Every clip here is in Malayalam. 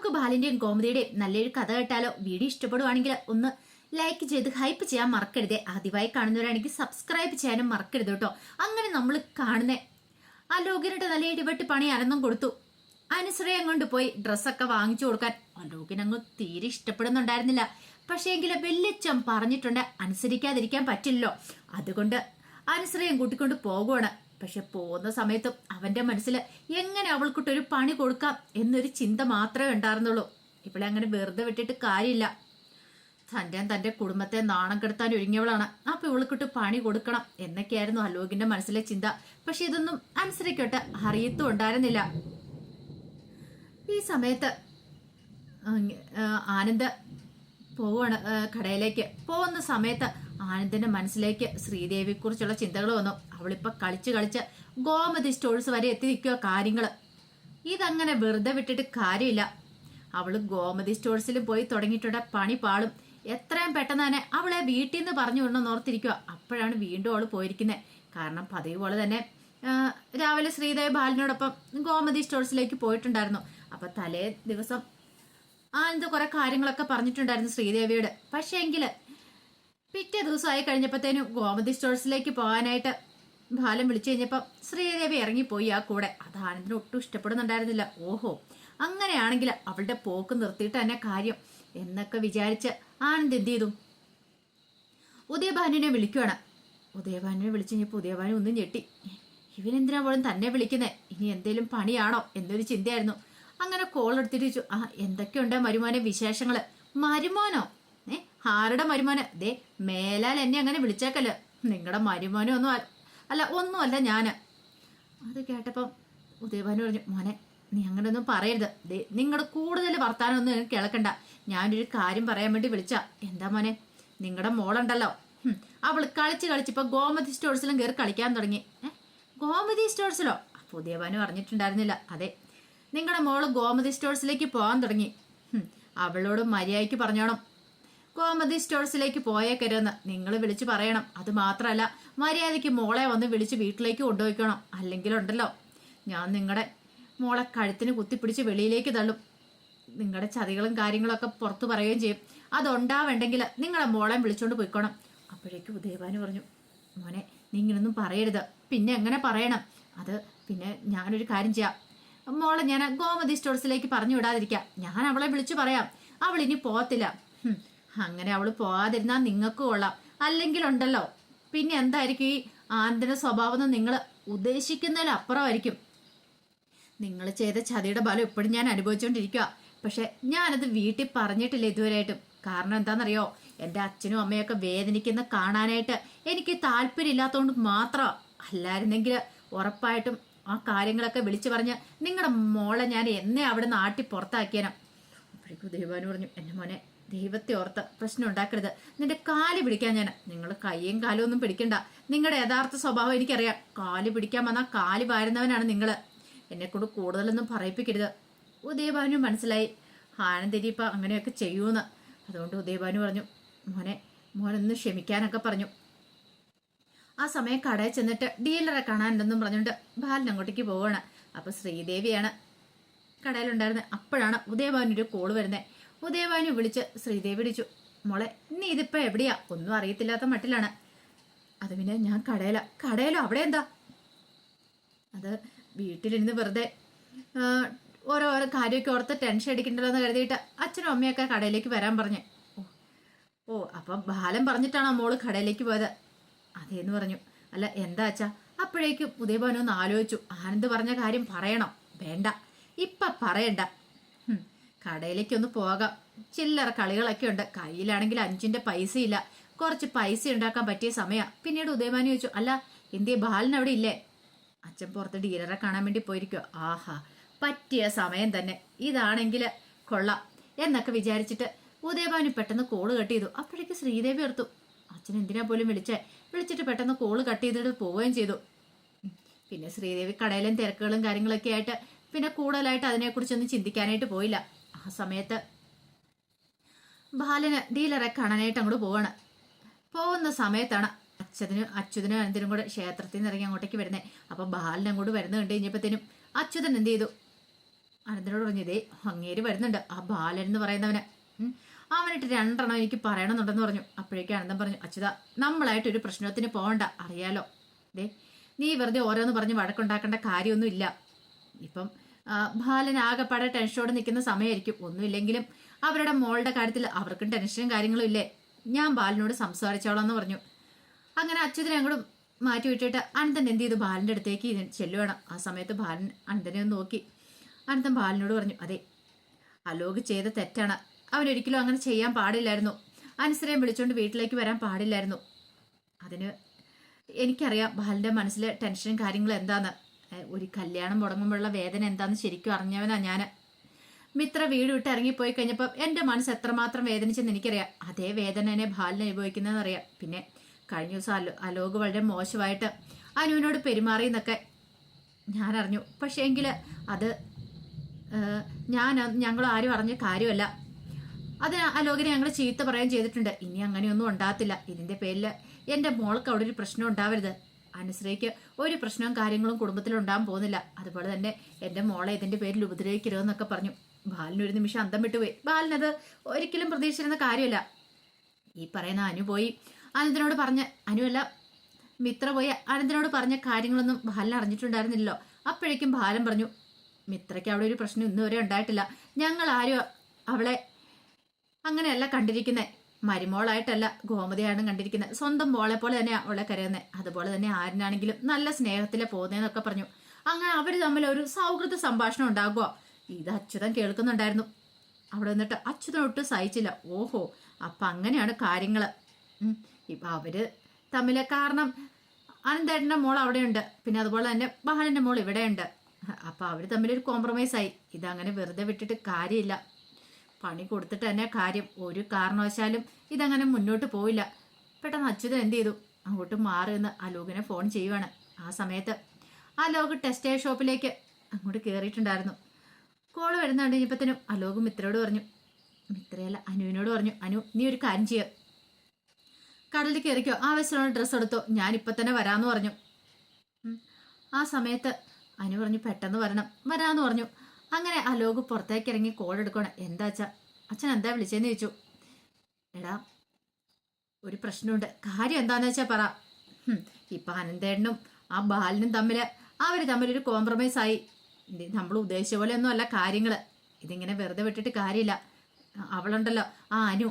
നമുക്ക് ബാലിന്റെയും ഗോമതിയുടെയും നല്ലൊരു കഥ കേട്ടാലോ? വീഡിയോ ഇഷ്ടപ്പെടുവാണെങ്കിൽ ഒന്ന് ലൈക്ക് ചെയ്ത് ഹൈപ്പ് ചെയ്യാൻ മറക്കരുതേ. ആദ്യമായി കാണുന്നവരാണെങ്കിൽ സബ്സ്ക്രൈബ് ചെയ്യാനും മറക്കരുത് കേട്ടോ. അങ്ങനെ നമ്മൾ കാണുന്ന ആ ലോകിനിട്ട് നല്ല ഇടിവെട്ട് പണി അനന്തം കൊടുത്തു. അനുശ്രയം കൊണ്ട് പോയി ഡ്രസ്സൊക്കെ വാങ്ങിച്ചു കൊടുക്കാൻ ലോകിനങ്ങ് തീരെ ഇഷ്ടപ്പെടുന്നുണ്ടായിരുന്നില്ല. പക്ഷേ എങ്കിലും വെല്ലിച്ചം പറഞ്ഞിട്ടുണ്ട്, അനുസരിക്കാതിരിക്കാൻ പറ്റില്ലല്ലോ. അതുകൊണ്ട് അനുശ്രയം കൂട്ടിക്കൊണ്ട് പോകുവാണ്. പക്ഷെ പോകുന്ന സമയത്തും അവന്റെ മനസ്സിൽ എങ്ങനെ അവൾക്കിട്ടൊരു പണി കൊടുക്കാം എന്നൊരു ചിന്ത മാത്രമേ ഉണ്ടായിരുന്നുള്ളൂ. ഇവിടെ അങ്ങനെ വെറുതെ വിട്ടിട്ട് കാര്യമില്ല. തന്റെ കുടുംബത്തെ നാണം കെടുത്താൻ ഒരുങ്ങിയവളാണ്. അപ്പൊ ഇവൾക്കിട്ട് പണി കൊടുക്കണം എന്നൊക്കെയായിരുന്നു അലോകിന്റെ മനസ്സിലെ ചിന്ത. പക്ഷെ ഇതൊന്നും അനുസരിക്കട്ടെ അറിയത്തും ഉണ്ടായിരുന്നില്ല. ഈ സമയത്ത് ആനന്ദ് പോവാണ് കടയിലേക്ക്. പോകുന്ന സമയത്ത് ആനന്ദിന്റെ മനസ്സിലേക്ക് ശ്രീദേവിയെ കുറിച്ചുള്ള ചിന്തകൾ വന്നു. അവളിപ്പൊ കളിച്ച് ഗോമതി സ്റ്റോഴ്സ് വരെ എത്തി നിൽക്കുക കാര്യങ്ങള്. ഇതങ്ങനെ വെറുതെ വിട്ടിട്ട് കാര്യമില്ല. അവള് ഗോമതി സ്റ്റോഴ്സിൽ പോയി തുടങ്ങിയിട്ടുണ്ട്, പണി പാളും. എത്രയും പെട്ടെന്ന് തന്നെ അവളെ വീട്ടിൽ നിന്ന് പറഞ്ഞു വിടണമെന്ന് ഓർത്തിരിക്കുക. അപ്പോഴാണ് വീണ്ടും അവള് പോയിരിക്കുന്നത്. കാരണം പതിവ് പോലെ തന്നെ രാവിലെ ശ്രീദേവി ബാലിനോടൊപ്പം ഗോമതി സ്റ്റോഴ്സിലേക്ക് പോയിട്ടുണ്ടായിരുന്നു. അപ്പൊ തലേ ദിവസം ആനന്ദ് കുറെ കാര്യങ്ങളൊക്കെ പറഞ്ഞിട്ടുണ്ടായിരുന്നു ശ്രീദേവിയോട്. പക്ഷേ എങ്കില് പിറ്റേ ദിവസമായി കഴിഞ്ഞപ്പോഴത്തേനും ഗോമതി സ്റ്റോഴ്സിലേക്ക് പോകാനായിട്ട് ബാലൻ വിളിച്ചു കഴിഞ്ഞപ്പോ ശ്രീദേവി ഇറങ്ങിപ്പോയി ആ കൂടെ. അത് ആനന്ദിന് ഒട്ടും ഇഷ്ടപ്പെടുന്നുണ്ടായിരുന്നില്ല. ഓഹോ, അങ്ങനെയാണെങ്കിൽ അവളുടെ പോക്ക് നിർത്തിയിട്ട് തന്നെ കാര്യം എന്നൊക്കെ വിചാരിച്ച് ആനന്ദ് എന്ത് ചെയ്തു, ഉദയഭാനുവിനെ വിളിക്കുവാണ്. ഉദയഭാനുവിനെ വിളിച്ചു കഴിഞ്ഞപ്പോൾ ഉദയഭാനു ഒന്നും ഞെട്ടി. ഇവനെന്തിനാ പോലും തന്നെ വിളിക്കുന്നത്? ഇനി എന്തേലും പണിയാണോ എന്നൊരു ചിന്തയായിരുന്നു. അങ്ങനെ കോൾ എടുത്തിട്ട് ചോദിച്ചു, എന്തൊക്കെയുണ്ട് മരുമോനെ വിശേഷങ്ങള്? മരുമോനോ? ആരുടെ മരുമോന്? ദേ മേലാൽ എന്നെ അങ്ങനെ വിളിച്ചേക്കല്ലോ. നിങ്ങളുടെ മരുമോനോ ഒന്നുമല്ല ഞാന്. അത് കേട്ടപ്പം ഉദയഭാനു പറഞ്ഞു, മോനെ നീ അങ്ങനെ ഒന്നും പറയരുത്. ദേ നിങ്ങളുടെ കൂടുതൽ വർത്താനമൊന്നും എനിക്ക് കേൾക്കണ്ട. ഞാനൊരു കാര്യം പറയാൻ വേണ്ടി വിളിച്ച. എന്താ മോനെ? നിങ്ങളുടെ മോളുണ്ടല്ലോ, അവള് കളിച്ചിപ്പോ ഗോമതി സ്റ്റോഴ്സിലും കയറി കളിക്കാൻ തുടങ്ങി. ഗോമതി സ്റ്റോഴ്സിലോ? അപ്പൊ ഉദയഭാനു അറിഞ്ഞിട്ടുണ്ടായിരുന്നില്ല. അതെ, നിങ്ങളുടെ മോള് ഗോമതി സ്റ്റോഴ്സിലേക്ക് പോകാൻ തുടങ്ങി. അവളോട് മര്യാദയ്ക്ക് പറഞ്ഞോണം, ഗോമതി സ്റ്റോഴ്സിലേക്ക് പോയേക്കരുതെന്ന് നിങ്ങൾ വിളിച്ചു പറയണം. അത് മാത്രമല്ല, മര്യാദയ്ക്ക് മോളെ വന്ന് വിളിച്ച് വീട്ടിലേക്ക് കൊണ്ടുപോയിക്കണം. അല്ലെങ്കിലുണ്ടല്ലോ ഞാൻ നിങ്ങളുടെ മോളെ കഴുത്തിന് കുത്തിപ്പിടിച്ച് വെളിയിലേക്ക് തള്ളും. നിങ്ങളുടെ ചതികളും കാര്യങ്ങളൊക്കെ പുറത്തു പറയുകയും ചെയ്യും. അതുണ്ടാവേണ്ടെങ്കിൽ നിങ്ങളെ മോളെ വിളിച്ചോണ്ട് പോയിക്കോണം. അപ്പോഴേക്കും ഉദയഭാനു പറഞ്ഞു, മോനെ നീ ഇങ്ങനൊന്നും പറയരുത്. പിന്നെ എങ്ങനെ പറയണം? അത് പിന്നെ ഞാനൊരു കാര്യം ചെയ്യാം, മോളെ ഞാൻ ഗോമതി സ്റ്റോഴ്സിലേക്ക് പറഞ്ഞു വിടാതിരിക്കാം. ഞാൻ അവളെ വിളിച്ചു പറയാം. അവൾ ഇനി പോകത്തില്ല. അങ്ങനെ അവള് പോകാതിരുന്നാൽ നിങ്ങൾക്ക് കൊള്ളാം. അല്ലെങ്കിലുണ്ടല്ലോ പിന്നെ എന്തായിരിക്കും ഈ ആനന്ദിന്റെ സ്വഭാവം എന്ന് നിങ്ങൾ ഉദ്ദേശിക്കുന്നതിലപ്പുറമായിരിക്കും. നിങ്ങൾ ചെയ്ത ചതിയുടെ ബലം ഇപ്പോഴും ഞാൻ അനുഭവിച്ചുകൊണ്ടിരിക്കുക. പക്ഷെ ഞാനത് വീട്ടിൽ പറഞ്ഞിട്ടില്ല ഇതുവരെയായിട്ടും. കാരണം എന്താണെന്നറിയോ, എൻ്റെ അച്ഛനും അമ്മയൊക്കെ വേദനിക്കുന്ന കാണാനായിട്ട് എനിക്ക് താല്പര്യമില്ലാത്തതുകൊണ്ട് മാത്രം. അല്ലായിരുന്നെങ്കിൽ ഉറപ്പായിട്ടും ആ കാര്യങ്ങളൊക്കെ വിളിച്ചു പറഞ്ഞ് നിങ്ങളുടെ മോളെ ഞാൻ എന്നെ അവിടെ നാട്ടി പുറത്താക്കിയാനോ. അപ്പോഴേക്കും ദൈവാനു പറഞ്ഞു, എൻ്റെ മോനെ ദൈവത്തെ ഓർത്ത് പ്രശ്നം ഉണ്ടാക്കരുത്. നിന്റെ കാല് പിടിക്കാൻ ഞാൻ. നിങ്ങൾ കയ്യും കാലും ഒന്നും പിടിക്കണ്ട. നിങ്ങളുടെ യഥാർത്ഥ സ്വഭാവം എനിക്കറിയാം. കാല് പിടിക്കാൻ വന്നാൽ കാല് വാരുന്നവനാണ് നിങ്ങൾ. എന്നെക്കൊണ്ട് കൂടുതലൊന്നും പറയിപ്പിക്കരുത്. ഉദയഭാനു മനസ്സിലായി ആനന്ദിനി ഇപ്പം അങ്ങനെയൊക്കെ ചെയ്യൂന്ന്. അതുകൊണ്ട് ഉദയഭാനു പറഞ്ഞു, മോനൊന്ന് ക്ഷമിക്കാനൊക്കെ പറഞ്ഞു. ആ സമയം കടയിൽ ചെന്നിട്ട് ഡീലറെ കാണാനുണ്ടെന്നും പറഞ്ഞുകൊണ്ട് ബാലൻ അങ്ങോട്ടേക്ക് പോവാണ്. അപ്പൊ ശ്രീദേവിയാണ് കടയിലുണ്ടായിരുന്നത്. അപ്പോഴാണ് ഉദയഭാനുവിന്റെ കോള് വരുന്നത്. ഉദയഭാനു വിളിച്ച് ശ്രീദേവി വിളിച്ചു, മോളെ നീ ഇതിപ്പോ എവിടെയാ? ഒന്നും അറിയത്തില്ലാത്ത മട്ടിലാണ്. അത് പിന്നെ ഞാൻ കടയിലോ? അവിടെ എന്താ? അത് വീട്ടിലിരുന്ന് വെറുതെ ഓരോരോ കാര്യമൊക്കെ ഓർത്ത് ടെൻഷൻ അടിക്കണ്ടല്ലോ എന്ന് കരുതിയിട്ട് അച്ഛനും അമ്മയൊക്കെ കടയിലേക്ക് വരാൻ പറഞ്ഞേ. ഓ അപ്പം ബാലൻ പറഞ്ഞിട്ടാണോ മോള് കടയിലേക്ക് പോയത്? അതേന്ന് പറഞ്ഞു. അല്ല എന്താ അച്ഛാ? അപ്പോഴേക്കും ഉദയഭാനു ഒന്ന് ആലോചിച്ചു. ആനന്ദ് പറഞ്ഞ കാര്യം പറയണോ വേണ്ട? ഇപ്പം പറയണ്ട. കടയിലേക്കൊന്ന് പോകാം. ചില്ലറ കളികളൊക്കെ ഉണ്ട്. കയ്യിലാണെങ്കിൽ 5 പൈസ ഇല്ല. കുറച്ച് പൈസ ഉണ്ടാക്കാൻ പറ്റിയ സമയം. പിന്നീട് ഉദയഭാനു ചോദിച്ചു, അല്ല എന്തേ ബാലൻ അവിടെ ഇല്ലേ? അച്ഛൻ പുറത്ത് ഡീലറെ കാണാൻ വേണ്ടി പോയിരിക്കോ? ആഹാ, പറ്റിയ സമയം തന്നെ. ഇതാണെങ്കിൽ കൊള്ളാം എന്നൊക്കെ വിചാരിച്ചിട്ട് ഉദയഭാനു പെട്ടെന്ന് കോള് കട്ട് ചെയ്തു. അപ്പോഴേക്ക് ശ്രീദേവി ഓർത്തു, അച്ഛൻ എന്തിനാ പോലും വിളിച്ചിട്ട് പെട്ടെന്ന് കോള് കട്ട് ചെയ്തിട്ട് പോവുകയും ചെയ്തു. പിന്നെ ശ്രീദേവി കടയിലും തിരക്കുകളും കാര്യങ്ങളൊക്കെ ആയിട്ട് പിന്നെ കൂടുതലായിട്ട് അതിനെക്കുറിച്ചൊന്നും ചിന്തിക്കാനായിട്ട് പോയില്ല. ആ സമയത്ത് ബാലന് ഡീലറെ കാണാനായിട്ട് അങ്ങോട്ട് പോവാണ്. പോകുന്ന സമയത്താണ് അച്യുതനും അനന്തനും കൂടെ ക്ഷേത്രത്തിൽ നിന്ന് ഇറങ്ങി അങ്ങോട്ടേക്ക് വരുന്നത്. അപ്പൊ ബാലൻ അങ്ങോട്ട് വരുന്ന കണ്ടു കഴിഞ്ഞപ്പോഴത്തേനും അച്യുതൻ എന്ത് ചെയ്തു, അനന്തനോട് പറഞ്ഞു, ഇതേ അങ്ങേര് വരുന്നുണ്ട് ആ ബാലൻ എന്ന് പറയുന്നവന്, അവനിട്ട് 2 എനിക്ക് പറയണമെന്നുണ്ടെന്ന് പറഞ്ഞു. അപ്പോഴേക്കും അനന്തൻ പറഞ്ഞു, അച്യുത നമ്മളായിട്ടൊരു പ്രശ്നത്തിന് പോകണ്ട, അറിയാലോ. ദേ നീ വെറുതെ ഓരോന്ന് പറഞ്ഞ് വഴക്കുണ്ടാക്കേണ്ട കാര്യമൊന്നും ഇല്ല. ഇപ്പം ബാലൻ ആകെപ്പാടെ ടെൻഷനോടെ നിൽക്കുന്ന സമയമായിരിക്കും. ഒന്നുമില്ലെങ്കിലും അവരുടെ മോളുടെ കാര്യത്തിൽ അവർക്കും ടെൻഷനും കാര്യങ്ങളും ഇല്ലേ. ഞാൻ ബാലനോട് സംസാരിച്ചോളാം എന്ന് പറഞ്ഞു. അങ്ങനെ അച്യുതനെ അങ്ങോട്ടും മാറ്റി വിട്ടിട്ട് അനന്തൻ എന്ത് ചെയ്തു, ബാലൻ്റെ അടുത്തേക്ക് ചെല്ലുവേണം. ആ സമയത്ത് ബാലൻ അനന്തനെ ഒന്ന് നോക്കി. അനന്തൻ ബാലനോട് പറഞ്ഞു, അതെ അലോക് ചെയ്ത തെറ്റാണ്, അവനൊരിക്കലും അങ്ങനെ ചെയ്യാൻ പാടില്ലായിരുന്നു. അനുസരയും വിളിച്ചുകൊണ്ട് വീട്ടിലേക്ക് വരാൻ പാടില്ലായിരുന്നു. അതിന് എനിക്കറിയാം ബാലൻ്റെ മനസ്സിലെ ടെൻഷനും കാര്യങ്ങളും എന്താന്ന്. ഒരു കല്യാണം മുടങ്ങുമ്പോഴുള്ള വേദന എന്താന്ന് ശരിക്കും അറിഞ്ഞവനാ ഞാൻ. മിത്ര വീട് വിട്ട് ഇറങ്ങിപ്പോയി കഴിഞ്ഞപ്പോൾ എൻ്റെ മനസ്സ് എത്രമാത്രം വേദനിച്ചെന്ന് എനിക്കറിയാം. അതേ വേദന എന്നെ ബാലൻ അനുഭവിക്കുന്നതെന്ന് അറിയാം. പിന്നെ കഴിഞ്ഞ ദിവസം അലോക് വളരെ മോശമായിട്ട് അനുവിനോട് പെരുമാറിയെന്നൊക്കെ ഞാൻ അറിഞ്ഞു. പക്ഷേ എങ്കിൽ അത് ഞങ്ങൾ ആരും അറിഞ്ഞ കാര്യമല്ല. അത് അലോകിനെ ഞങ്ങൾ ചീത്ത പറയുകയും ചെയ്തിട്ടുണ്ട്. ഇനി അങ്ങനെയൊന്നും ഉണ്ടാകത്തില്ല. ഇതിൻ്റെ പേരിൽ എൻ്റെ മോൾക്ക് അവിടെ ഒരു പ്രശ്നം ഉണ്ടാവരുത്. അനുശ്രീക്ക് ഒരു പ്രശ്നവും കാര്യങ്ങളും കുടുംബത്തിൽ ഉണ്ടാകാൻ പോകുന്നില്ല. അതുപോലെ തന്നെ എൻ്റെ മോളെ ഇതിൻ്റെ പേരിൽ ഉപദ്രവിക്കരുതെന്നൊക്കെ പറഞ്ഞു. ബാലനൊരു നിമിഷം അന്തം വിട്ടുപോയി. ബാലനത് ഒരിക്കലും പ്രതീക്ഷിച്ചിരുന്ന കാര്യമല്ല. ഈ പറയുന്ന അനു പോയി അനന്തനോട് പറഞ്ഞ്, അനുവല്ല മിത്ര പോയി അനന്തനോട് പറഞ്ഞ കാര്യങ്ങളൊന്നും ബാലൻ അറിഞ്ഞിട്ടുണ്ടായിരുന്നില്ലല്ലോ. അപ്പോഴേക്കും ബാലൻ പറഞ്ഞു, മിത്രയ്ക്ക് അവിടെ ഒരു പ്രശ്നം ഇന്നുവരെ ഉണ്ടായിട്ടില്ല. ഞങ്ങൾ ആരും അവളെ അങ്ങനെയല്ല കണ്ടിരിക്കുന്നത്. മരുമോളായിട്ടല്ല ഗോമതിയാണ് കണ്ടിരിക്കുന്നത്. സ്വന്തം മോളെ പോലെ തന്നെ അവളെ കരുതുന്നത്. അതുപോലെ തന്നെ ആരിനാണെങ്കിലും നല്ല സ്നേഹത്തിലെ പോകുന്നതെന്നൊക്കെ പറഞ്ഞു. അങ്ങനെ അവർ തമ്മിൽ ഒരു സൗഹൃദ സംഭാഷണം ഉണ്ടാകുക. ഇത് അച്യുതൻ കേൾക്കുന്നുണ്ടായിരുന്നു. അവിടെ നിന്നിട്ട് അച്യുതൻ ഒട്ടും സഹിച്ചില്ല. ഓഹോ, അപ്പം അങ്ങനെയാണ് കാര്യങ്ങൾ. ഇപ്പം അവര് തമ്മിലെ കാരണം അനന്തേട്ടൻ്റെ മോൾ അവിടെയുണ്ട്, പിന്നെ അതുപോലെ തന്നെ ബാലൻ്റെ മോൾ ഇവിടെയുണ്ട്. അപ്പം അവർ തമ്മിലൊരു കോംപ്രമൈസ് ആയി. ഇതങ്ങനെ വെറുതെ വിട്ടിട്ട് കാര്യമില്ല. പണി കൊടുത്തിട്ട് തന്നെ കാര്യം. ഒരു കാരണവശാലും ഇതങ്ങനെ മുന്നോട്ട് പോയില്ല. പെട്ടെന്ന് അച്യുതൻ എന്ത് ചെയ്തു, അങ്ങോട്ട് മാറി നിന്ന് അലോകിനെ ഫോൺ ചെയ്യുവാണ്. ആ സമയത്ത് അലോക് ടെക്സ്റ്റൈൽ ഷോപ്പിലേക്ക് അങ്ങോട്ട് കയറിയിട്ടുണ്ടായിരുന്നു. കോള് വരുന്ന കഴിഞ്ഞപ്പോഴത്തേനും അലോക് മിത്രയോട് പറഞ്ഞു, മിത്രയല്ല അനുവിനോട് പറഞ്ഞു, അനു നീ ഒരു കാര്യം ചെയ്യുക, കടലിൽ കയറിക്കോ, ആവശ്യമുള്ള ഡ്രസ്സ് എടുത്തോ, ഞാനിപ്പോൾ തന്നെ വരാമെന്ന് പറഞ്ഞു. ആ സമയത്ത് അനു പറഞ്ഞു, പെട്ടെന്ന് വരാമെന്ന് പറഞ്ഞു. അങ്ങനെ അലോക് പുറത്തേക്ക് ഇറങ്ങി കോൾ എടുക്കണം. എന്താ അച്ഛാ, അച്ഛൻ എന്താ വിളിച്ചതെന്ന് ചോദിച്ചു. എടാ ഒരു പ്രശ്നമുണ്ട്, കാര്യം എന്താന്ന് വെച്ചാൽ പറ. ഇപ്പം അനന്തേട്ടനും ആ ബാലനും അവർ തമ്മിലൊരു കോംപ്രമൈസ് ആയി. നമ്മൾ ഉദ്ദേശിച്ച പോലെ ഒന്നും അല്ല കാര്യങ്ങൾ. ഇതിങ്ങനെ വെറുതെ വിട്ടിട്ട് കാര്യമില്ല. അവളുണ്ടല്ലോ ആ അനു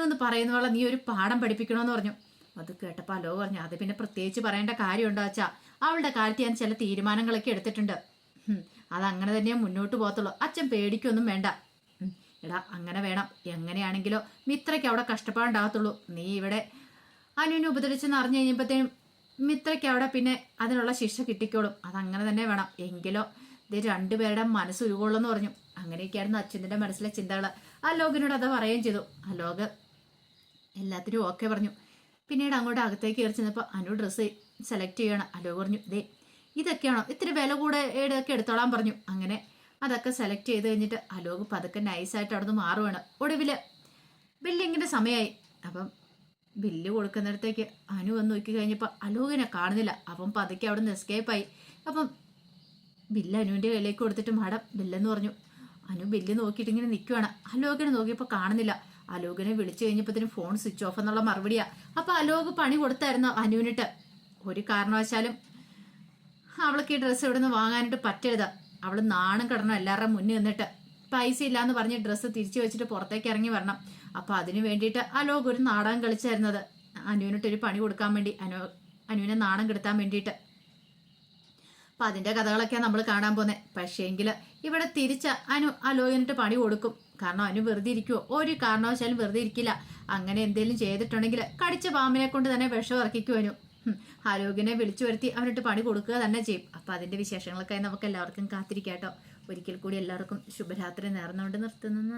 എന്ന് പറയുന്നവളെ നീ ഒരു പാഠം പഠിപ്പിക്കണമെന്ന് പറഞ്ഞു. അത് കേട്ടപ്പോൾ അലോക് പറഞ്ഞു, അത് പിന്നെ പ്രത്യേകിച്ച് പറയേണ്ട കാര്യമുണ്ടോ അച്ഛാ, അവളുടെ കാര്യത്തിൽ ഞാൻ ചില തീരുമാനങ്ങളൊക്കെ എടുത്തിട്ടുണ്ട്. അതങ്ങനെ തന്നെ മുന്നോട്ട് പോകത്തുള്ളൂ. അച്ഛൻ പേടിക്കൊന്നും വേണ്ട. എടാ അങ്ങനെ വേണം. എങ്ങനെയാണെങ്കിലോ മിത്രയ്ക്ക് അവിടെ കഷ്ടപ്പാടുണ്ടാകത്തുള്ളൂ. നീ ഇവിടെ അനുവിനെ ഉപദ്രവിച്ചെന്ന് അറിഞ്ഞു കഴിഞ്ഞപ്പോഴത്തേനും മിത്രയ്ക്ക് അവിടെ പിന്നെ അതിനുള്ള ശിക്ഷ കിട്ടിക്കോളും. അതങ്ങനെ തന്നെ വേണം. എങ്കിലോ ഇത് രണ്ടുപേരുടെ മനസ്സ് ഉരുകൊള്ളെന്ന് പറഞ്ഞു. അങ്ങനെയൊക്കെയായിരുന്നു അച്ഛൻ്റെ മനസ്സിലെ ചിന്തകൾ. അലോകിനോട് അത് പറയുകയും ചെയ്തു. അലോക് എല്ലാത്തിനും ഓക്കെ പറഞ്ഞു. പിന്നീട് അങ്ങോട്ട് അകത്തേക്ക് കയറി ചെന്നപ്പോൾ അനു ഡ്രസ്സ് സെലക്ട് ചെയ്യണം. അലോക് പറഞ്ഞു, ഇതൊക്കെയാണോ, ഇത്തിരി വില കൂടെ ഒക്കെ എടുത്തോളാൻ പറഞ്ഞു. അങ്ങനെ അതൊക്കെ സെലക്ട് ചെയ്ത് കഴിഞ്ഞിട്ട് അലോക് പതുക്കെ നൈസായിട്ട് അവിടെ നിന്ന് മാറുവാണ്. ഒടുവിൽ ബില്ലിങ്ങിൻ്റെ സമയമായി. അപ്പം ബില്ല് കൊടുക്കുന്നിടത്തേക്ക് അനു വന്ന് നോക്കി കഴിഞ്ഞപ്പോൾ അലോകിനെ കാണുന്നില്ല. അപ്പം പതുക്കെ അവിടെ നിന്ന് എസ്കേപ്പായി. അപ്പം ബില്ല് അനുവിൻ്റെ കയ്യിലേക്ക് കൊടുത്തിട്ട് മാഡം ബില്ലെന്ന് പറഞ്ഞു. അനു ബില്ല് നോക്കിയിട്ട് ഇങ്ങനെ നിൽക്കുവാണ്. അലോകിനെ നോക്കിയപ്പോൾ കാണുന്നില്ല. അലോകിനെ വിളിച്ചു കഴിഞ്ഞപ്പോഴത്തേനും ഫോൺ സ്വിച്ച് ഓഫ് എന്നുള്ള മറുപടിയാ. അപ്പം അലോക് പണി കൊടുത്തായിരുന്നു അനുവിനിട്ട്. ഒരു കാരണവശാലും അവൾക്ക് ഈ ഡ്രസ്സ് ഇവിടെ നിന്ന് വാങ്ങാനായിട്ട് പറ്റരുത്. അവൾ നാണം കിടണം എല്ലാവരുടെ മുന്നിൽ നിന്നിട്ട്. പൈസ ഇല്ലാന്ന് പറഞ്ഞ് ഡ്രസ്സ് തിരിച്ചു വെച്ചിട്ട് പുറത്തേക്ക് ഇറങ്ങി വരണം. അപ്പം അതിന് വേണ്ടിയിട്ട് അലോക് ഒരു നാടകം കളിച്ചായിരുന്നത്. അനുവിനിട്ടൊരു പണി കൊടുക്കാൻ വേണ്ടി, അനുവിനെ നാണം കെടുത്താൻ വേണ്ടിയിട്ട്. അപ്പം അതിൻ്റെ കഥകളൊക്കെയാണ് നമ്മൾ കാണാൻ പോകുന്നത്. പക്ഷേങ്കിൽ ഇവിടെ തിരിച്ച് അലോകിനിട്ട് പണി കൊടുക്കും. കാരണം അനു വെറുതെ ഇരിക്കുമോ? ഒരു കാരണവശാലും വെറുതെ ഇരിക്കില്ല. അങ്ങനെ എന്തെങ്കിലും ചെയ്തിട്ടുണ്ടെങ്കിൽ കടിച്ച പാമ്പിനെ കൊണ്ട് തന്നെ വിഷം ഇറക്കിക്കുവനു. ആലോകിനെ വിളിച്ചു വരുത്തി അവനിട്ട് പണി കൊടുക്കുക തന്നെ ചെയ്യും. അപ്പം അതിൻ്റെ വിശേഷങ്ങൾക്കായി നമുക്ക് എല്ലാവർക്കും കാത്തിരിക്കാം കേട്ടോ. ഒരിക്കൽ കൂടി എല്ലാവർക്കും ശുഭരാത്രി നേർന്നുകൊണ്ട് നിർത്തുന്നു.